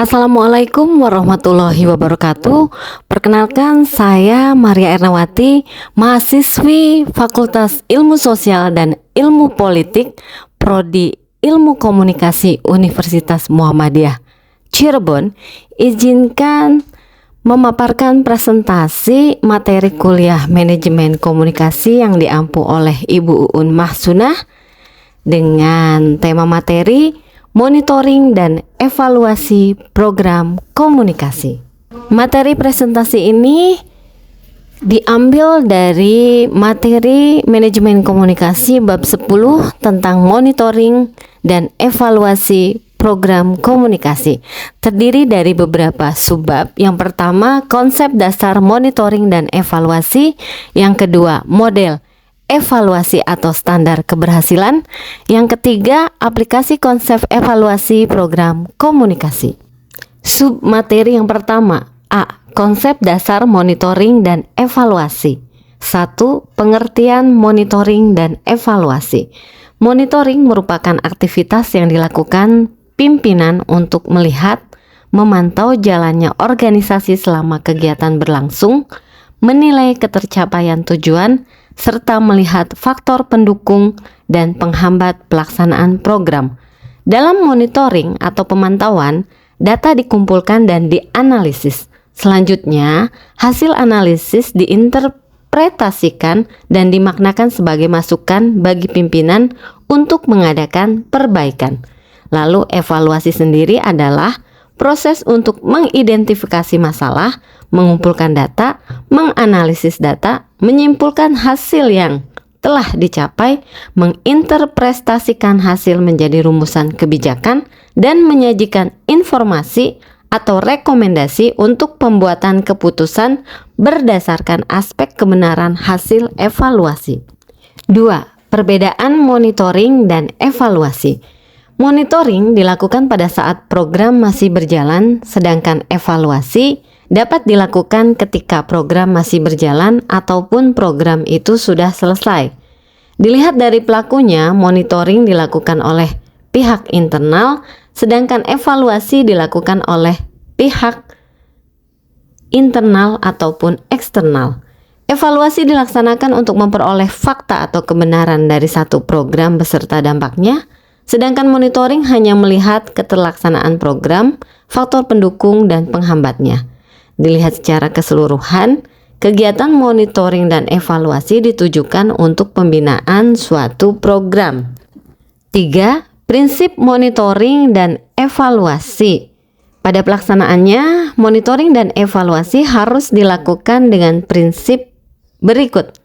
Assalamualaikum warahmatullahi wabarakatuh. Perkenalkan, saya Maria Ernawati, mahasiswi Fakultas Ilmu Sosial dan Ilmu Politik, Prodi Ilmu Komunikasi Universitas Muhammadiyah Cirebon. Izinkan memaparkan presentasi materi kuliah Manajemen Komunikasi yang diampu oleh Ibu Uun Mahsunah dengan tema materi monitoring dan evaluasi program komunikasi. Materi presentasi ini diambil dari materi manajemen komunikasi bab 10 tentang monitoring dan evaluasi program komunikasi. Terdiri dari beberapa subbab. Yang pertama, konsep dasar monitoring dan evaluasi. Yang kedua, model evaluasi atau standar keberhasilan. Yang ketiga, aplikasi konsep evaluasi program komunikasi. Submateri yang pertama, A. Konsep dasar monitoring dan evaluasi. 1. Pengertian monitoring dan evaluasi. Monitoring merupakan aktivitas yang dilakukan pimpinan untuk melihat, memantau jalannya organisasi selama kegiatan berlangsung, menilai ketercapaian tujuan, serta melihat faktor pendukung dan penghambat pelaksanaan program. Dalam monitoring atau pemantauan, data dikumpulkan dan dianalisis. Selanjutnya, hasil analisis diinterpretasikan dan dimaknakan sebagai masukan bagi pimpinan untuk mengadakan perbaikan. Lalu evaluasi sendiri adalah proses untuk mengidentifikasi masalah, mengumpulkan data, menganalisis data, menyimpulkan hasil yang telah dicapai, menginterpretasikan hasil menjadi rumusan kebijakan, dan menyajikan informasi atau rekomendasi untuk pembuatan keputusan berdasarkan aspek kebenaran hasil evaluasi. 2. Perbedaan monitoring dan evaluasi. Monitoring dilakukan pada saat program masih berjalan, sedangkan evaluasi dapat dilakukan ketika program masih berjalan ataupun program itu sudah selesai. Dilihat dari pelakunya, monitoring dilakukan oleh pihak internal, sedangkan evaluasi dilakukan oleh pihak internal ataupun eksternal. Evaluasi dilaksanakan untuk memperoleh fakta atau kebenaran dari satu program beserta dampaknya, sedangkan monitoring hanya melihat keterlaksanaan program, faktor pendukung, dan penghambatnya. Dilihat secara keseluruhan, kegiatan monitoring dan evaluasi ditujukan untuk pembinaan suatu program. 3. Prinsip monitoring dan evaluasi. Pada pelaksanaannya, monitoring dan evaluasi harus dilakukan dengan prinsip berikut.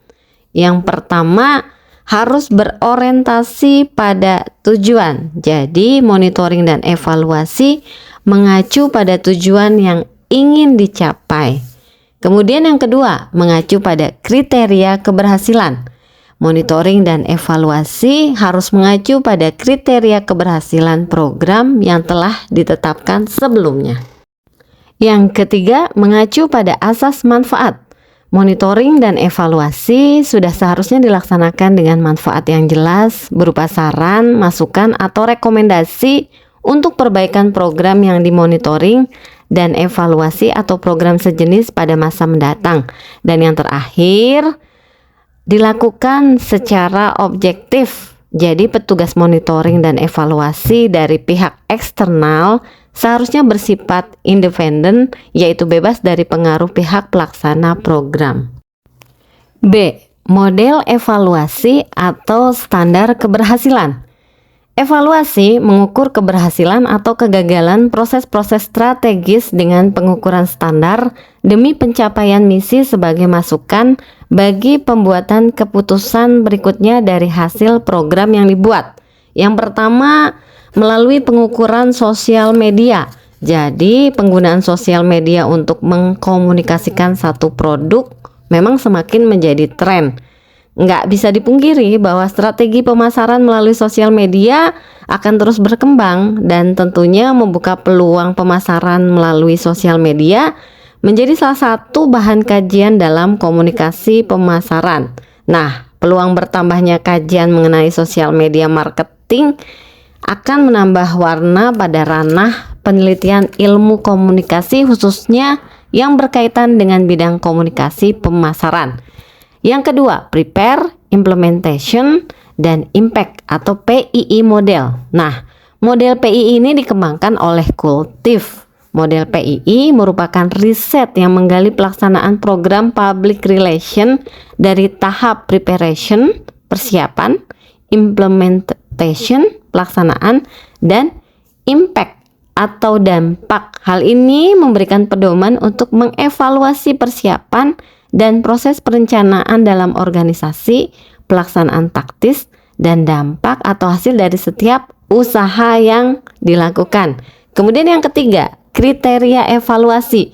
Yang pertama, harus berorientasi pada tujuan. Jadi, monitoring dan evaluasi mengacu pada tujuan yang ingin dicapai. Kemudian yang kedua, mengacu pada kriteria keberhasilan. Monitoring dan evaluasi harus mengacu pada kriteria keberhasilan program yang telah ditetapkan sebelumnya. Yang ketiga, mengacu pada asas manfaat. Monitoring dan evaluasi sudah seharusnya dilaksanakan dengan manfaat yang jelas berupa saran, masukan, atau rekomendasi untuk perbaikan program yang dimonitoring dan evaluasi atau program sejenis pada masa mendatang. Dan yang terakhir, dilakukan secara objektif. Jadi petugas monitoring dan evaluasi dari pihak eksternal seharusnya bersifat independen, yaitu bebas dari pengaruh pihak pelaksana program. B. Model evaluasi atau standar keberhasilan. Evaluasi mengukur keberhasilan atau kegagalan proses-proses strategis dengan pengukuran standar demi pencapaian misi sebagai masukan bagi pembuatan keputusan berikutnya dari hasil program yang dibuat. Yang pertama, melalui pengukuran sosial media. Jadi, penggunaan sosial media untuk mengkomunikasikan satu produk memang semakin menjadi tren. Nggak bisa dipungkiri bahwa strategi pemasaran melalui sosial media akan terus berkembang dan tentunya membuka peluang pemasaran melalui sosial media menjadi salah satu bahan kajian dalam komunikasi pemasaran. Nah, peluang bertambahnya kajian mengenai sosial media marketing akan menambah warna pada ranah penelitian ilmu komunikasi khususnya yang berkaitan dengan bidang komunikasi pemasaran. Yang kedua, prepare, implementation, dan impact atau PII model. Nah, model PII ini dikembangkan oleh Kultif. Model PII merupakan riset yang menggali pelaksanaan program public relation dari tahap preparation, persiapan, implementation, pelaksanaan, dan impact atau dampak. Hal ini memberikan pedoman untuk mengevaluasi persiapan dan proses perencanaan dalam organisasi, pelaksanaan taktis, dan dampak atau hasil dari setiap usaha yang dilakukan. Kemudian yang ketiga, kriteria evaluasi.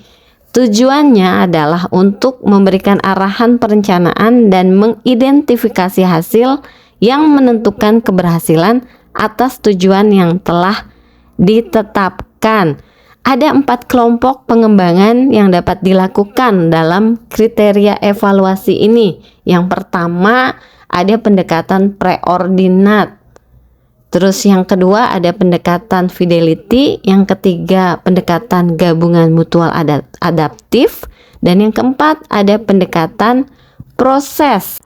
Tujuannya adalah untuk memberikan arahan perencanaan dan mengidentifikasi hasil yang menentukan keberhasilan atas tujuan yang telah ditetapkan. Ada 4 kelompok pengembangan yang dapat dilakukan dalam kriteria evaluasi ini. Yang pertama, ada pendekatan preordinat. Terus yang kedua ada pendekatan fidelity, yang ketiga pendekatan gabungan mutual adaptif, dan yang keempat ada pendekatan proses.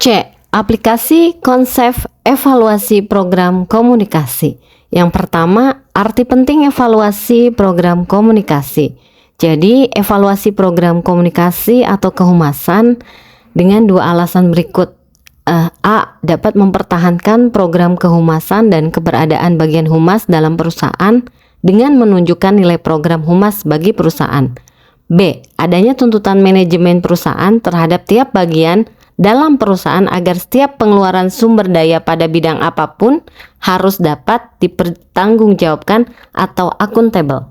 C. Aplikasi konsep evaluasi program komunikasi. Yang pertama, arti penting evaluasi program komunikasi. Jadi, evaluasi program komunikasi atau kehumasan dengan 2 alasan berikut. A. Dapat mempertahankan program kehumasan dan keberadaan bagian humas dalam perusahaan dengan menunjukkan nilai program humas bagi perusahaan. B. Adanya tuntutan manajemen perusahaan terhadap tiap bagian dalam perusahaan agar setiap pengeluaran sumber daya pada bidang apapun harus dapat dipertanggungjawabkan atau akuntabel.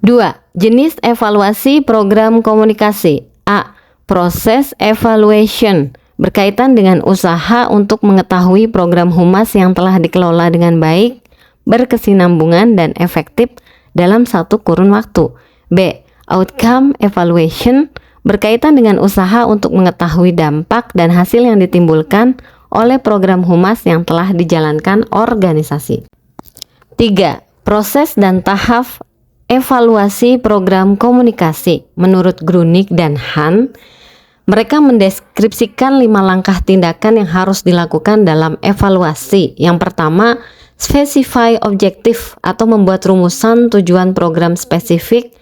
2. Jenis evaluasi program komunikasi. A. Proses evaluation. Berkaitan dengan usaha untuk mengetahui program humas yang telah dikelola dengan baik, berkesinambungan, dan efektif dalam satu kurun waktu. B. Outcome evaluation. Berkaitan dengan usaha untuk mengetahui dampak dan hasil yang ditimbulkan oleh program humas yang telah dijalankan organisasi. 3. Proses dan tahap evaluasi program komunikasi. Menurut Grunig dan Han, mereka mendeskripsikan 5 langkah tindakan yang harus dilakukan dalam evaluasi. Yang pertama, specify objektif atau membuat rumusan tujuan program spesifik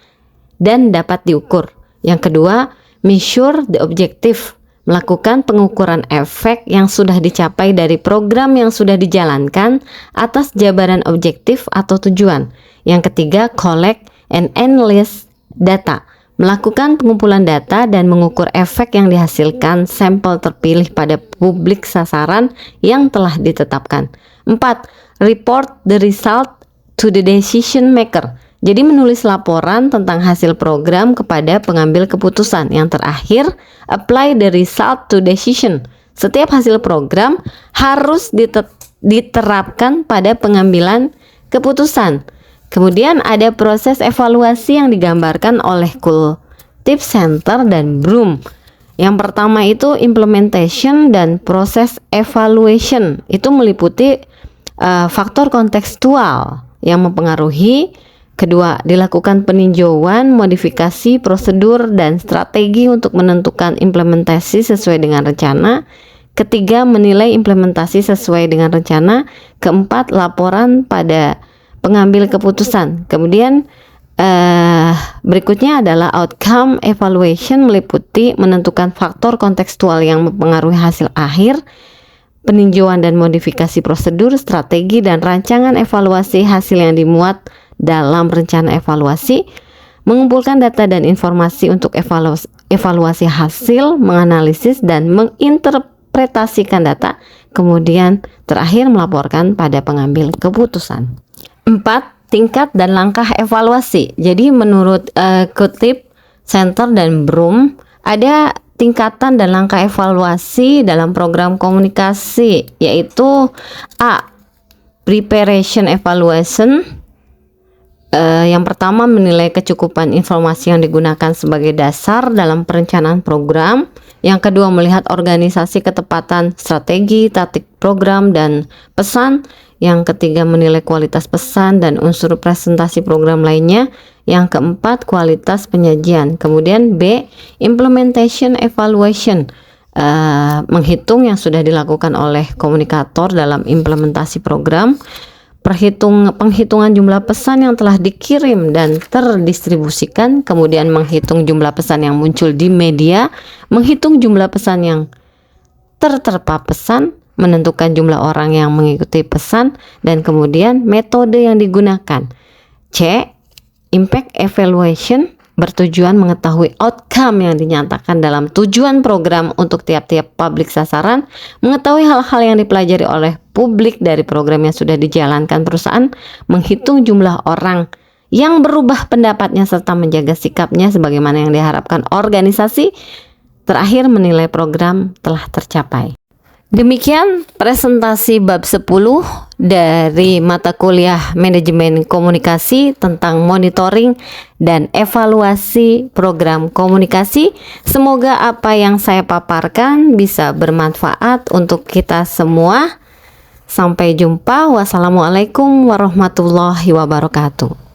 dan dapat diukur. Yang kedua, measure the objective, melakukan pengukuran efek yang sudah dicapai dari program yang sudah dijalankan atas jabaran objektif atau tujuan. Yang ketiga, collect and analyze data, melakukan pengumpulan data dan mengukur efek yang dihasilkan sampel terpilih pada publik sasaran yang telah ditetapkan. 4. Report the result to the decision maker. Jadi menulis laporan tentang hasil program kepada pengambil keputusan. Yang terakhir, apply the result to decision. Setiap hasil program harus diterapkan pada pengambilan keputusan. Kemudian ada proses evaluasi yang digambarkan oleh Kultif Center dan Broom. Yang pertama itu implementation dan proses evaluation. Itu meliputi faktor kontekstual yang mempengaruhi. Kedua, dilakukan peninjauan, modifikasi, prosedur, dan strategi untuk menentukan implementasi sesuai dengan rencana. Ketiga, menilai implementasi sesuai dengan rencana. Keempat, laporan pada pengambil keputusan. Kemudian berikutnya adalah outcome evaluation, meliputi menentukan faktor kontekstual yang mempengaruhi hasil akhir, peninjauan dan modifikasi prosedur, strategi, dan rancangan evaluasi hasil yang dimuat dalam rencana evaluasi, mengumpulkan data dan informasi untuk evaluasi hasil, menganalisis dan menginterpretasikan data, kemudian terakhir melaporkan pada pengambil keputusan. 4. Tingkat dan langkah evaluasi. Jadi menurut Kultif Center dan Broom, ada tingkatan dan langkah evaluasi dalam program komunikasi, yaitu A. Preparation evaluation. Yang pertama, menilai kecukupan informasi yang digunakan sebagai dasar dalam perencanaan program. Yang kedua, melihat organisasi ketepatan strategi, taktik program, dan pesan. Yang ketiga, menilai kualitas pesan dan unsur presentasi program lainnya. Yang keempat, kualitas penyajian. Kemudian B, implementation evaluation, menghitung yang sudah dilakukan oleh komunikator dalam implementasi program. Penghitungan jumlah pesan yang telah dikirim dan terdistribusikan. Kemudian menghitung jumlah pesan yang muncul di media. Menghitung jumlah pesan yang terterpa pesan, menentukan jumlah orang yang mengikuti pesan, dan kemudian metode yang digunakan. C, impact evaluation, bertujuan mengetahui outcome yang dinyatakan dalam tujuan program untuk tiap-tiap publik sasaran, mengetahui hal-hal yang dipelajari oleh publik dari program yang sudah dijalankan perusahaan, menghitung jumlah orang yang berubah pendapatnya serta menjaga sikapnya sebagaimana yang diharapkan organisasi. Terakhir, menilai program telah tercapai. Demikian presentasi bab 10 dari mata kuliah Manajemen Komunikasi tentang monitoring dan evaluasi program komunikasi. Semoga apa yang saya paparkan bisa bermanfaat untuk kita semua. Sampai jumpa. Wassalamualaikum warahmatullahi wabarakatuh.